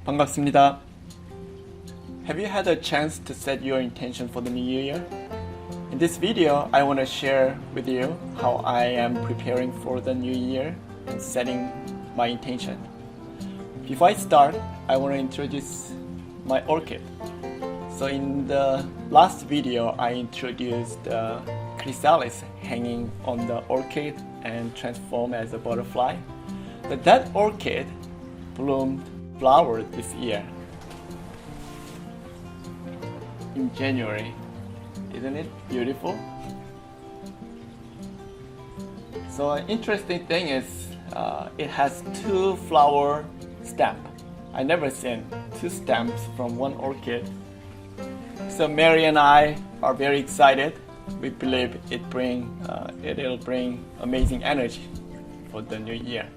반갑습니다. Have you had a chance to set your intention for the new year? In this video, I want to share with you how I am preparing for the new year and setting my intention. Before I start, I want to introduce my orchid. So in the last video, I introduced chrysalis hanging on the orchid and transform as a butterfly. But that orchid bloomed flowered this year in January. Isn't it beautiful? So an interesting thing is it has two flower stamps. I never seen two stamps from one orchid. So Mary and I are very excited. We believe it'll bring amazing energy for the new year.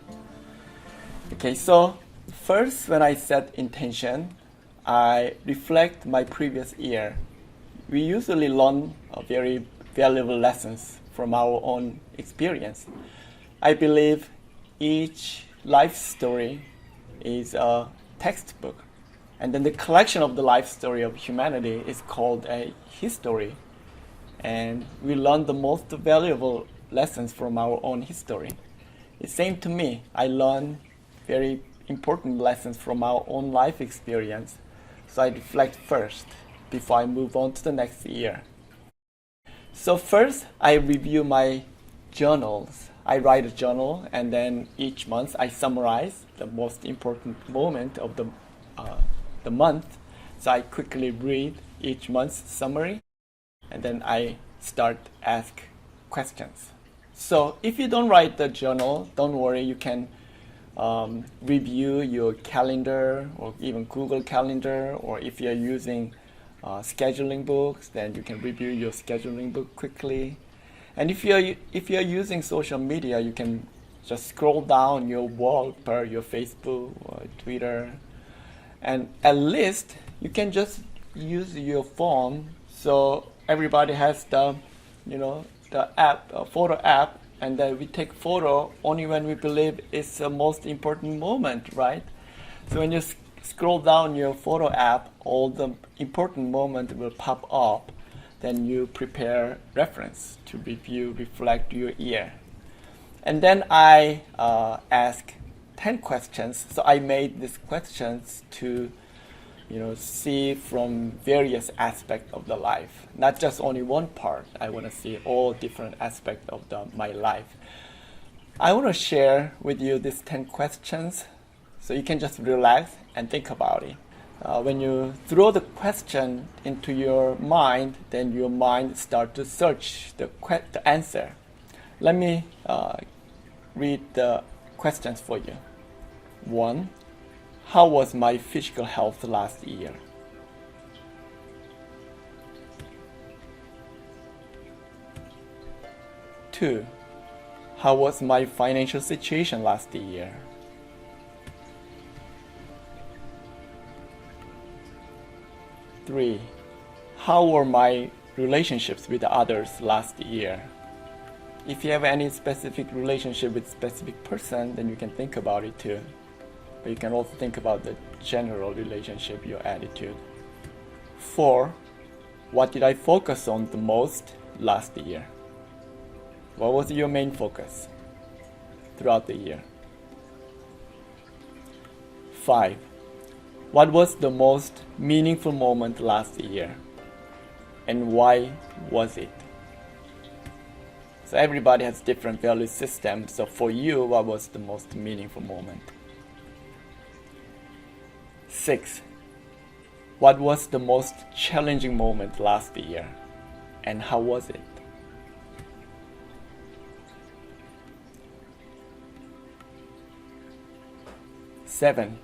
Okay, so first, when I set intention, I reflect my previous year. We usually learn very valuable lessons from our own experience. I believe each life story is a textbook, and then the collection of the life story of humanity is called a history. And we learn the most valuable lessons from our own history. It's same to me. I learn very important lessons from our own life experience. So I reflect first before I move on to the next year. So first, I review my journals. I write a journal, and then each month I summarize the most important moment of the month. So I quickly read each month's summary, and then I start ask questions. So if you don't write the journal, don't worry, you can review your calendar or even Google Calendar, or if you're using scheduling books, then you can review your scheduling book quickly. And if you're using social media, you can just scroll down your wall per your Facebook or Twitter, and at least you can just use your phone. So everybody has the app, photo app. And then we take photo only when we believe it's the most important moment, right? So when you scroll down your photo app, all the important moment will pop up. Then you prepare reference to review, reflect your year. And then I ask 10 questions. So I made these questions to see from various aspects of the life, not just only one part. I want to see all different aspects of my life. I want to share with you these 10 questions so you can just relax and think about it. When you throw the question into your mind, then your mind starts to search the answer. Let me read the questions for you. 1. How was my physical health last year? 2. How was my financial situation last year? 3. How were my relationships with others last year? If you have any specific relationship with specific person, then you can think about it too. But you can also think about the general relationship, your attitude. 4. What did I focus on the most last year? What was your main focus throughout the year? 5. What was the most meaningful moment last year? And why was it? So everybody has different value systems. So for you, what was the most meaningful moment? 6. What was the most challenging moment last year, and how was it? 7.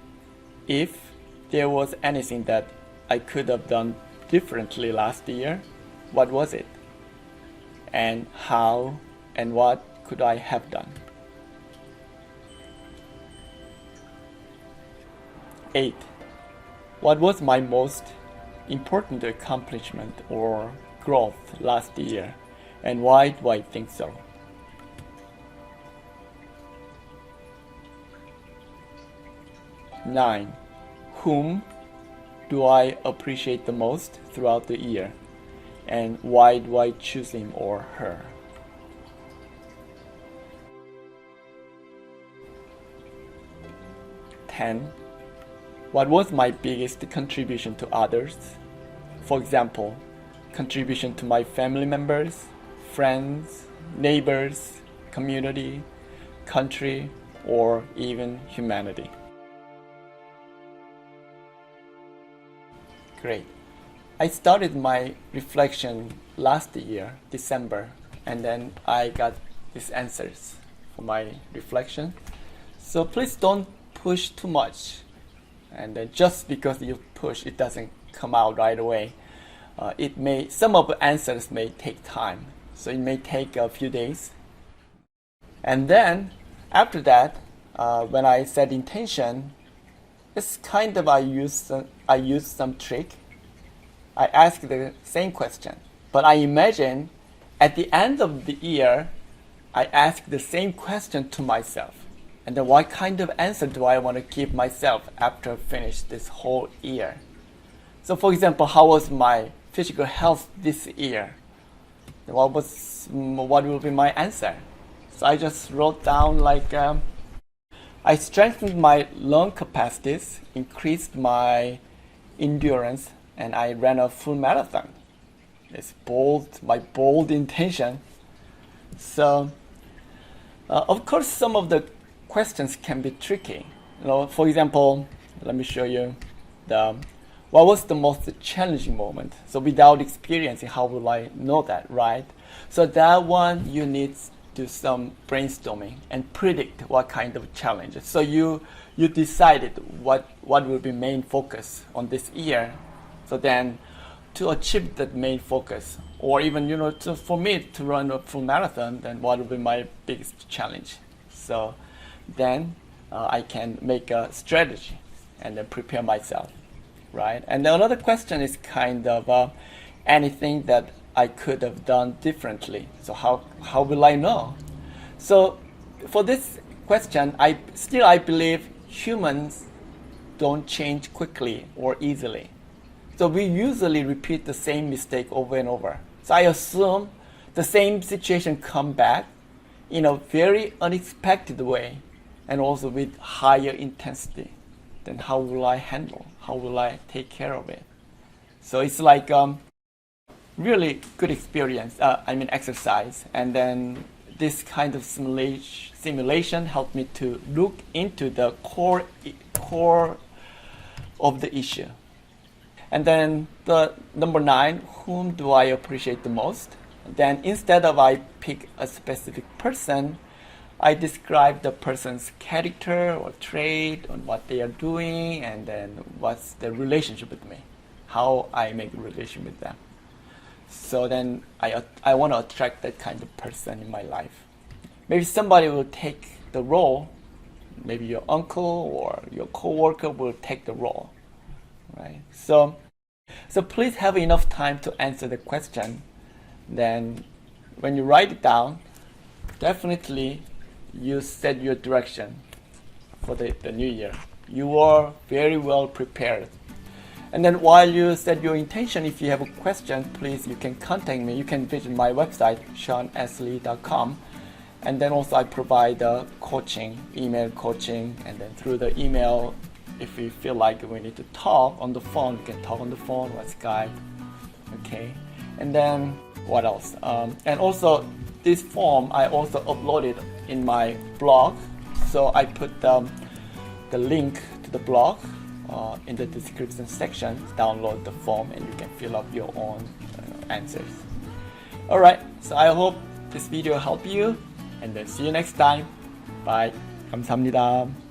If there was anything that I could have done differently last year, what was it? And how and what could I have done? 8. What was my most important accomplishment or growth last year, and why do I think so? 9. whom do I appreciate the most throughout the year? And why do I choose him or her? What was my biggest contribution to others? For example, contribution to my family members, friends, neighbors, community, country, or even humanity. Great. I started my reflection last year, December, and then I got these answers for my reflection. So please don't push too much, and then just because you push, it doesn't come out right away. Some of the answers may take time, so it may take a few days. And then after that, when I set intention, it's kind of I use some trick. I ask the same question, but I imagine at the end of the year, I ask the same question to myself. And then what kind of answer do I want to give myself after I finish this whole year? So for example, how was my physical health this year? What will be my answer? So I just wrote down I strengthened my lung capacities, increased my endurance, and I ran a full marathon. It's my bold intention. So of course, some of the questions can be tricky. For example, let me show you what was the most challenging moment. So without experiencing, how will I know that, right? So that one you need to do some brainstorming and predict what kind of challenges. So you decided what will be main focus on this year. So then to achieve that main focus, or even for me to run a full marathon, then what will be my biggest challenge? So then I can make a strategy and then prepare myself, right? And then another question is kind of anything that I could have done differently. So how will I know? So for this question, I believe humans don't change quickly or easily. So we usually repeat the same mistake over and over. So I assume the same situation come back in a very unexpected way and also with higher intensity. Then how will I handle? How will I take care of it? So it's like really good experience, exercise. And then this kind of simulation helped me to look into the core of the issue. And then the number 9, whom do I appreciate the most? Then instead of I pick a specific person, I describe the person's character or trait on what they are doing, and then what's the relationship with me, how I make a relation with them. So then I want to attract that kind of person in my life. Maybe somebody will take the role, maybe your uncle or your coworker will take the role, right? So please have enough time to answer the question. Then when you write it down, definitely you set your direction for the new year. You are very well prepared. And then while you set your intention, if you have a question, please, you can contact me. You can visit my website, seaneslee.com. And then also I provide coaching, email coaching, and then through the email, if we feel like we need to talk on the phone, we can talk on the phone or Skype, okay? And then what else? And also this form I also uploaded in my blog. So I put the link to the blog in the description section. Download the form and you can fill up your own answers. Alright, so I hope this video helped you, and then see you next time. Bye. 감사합니다.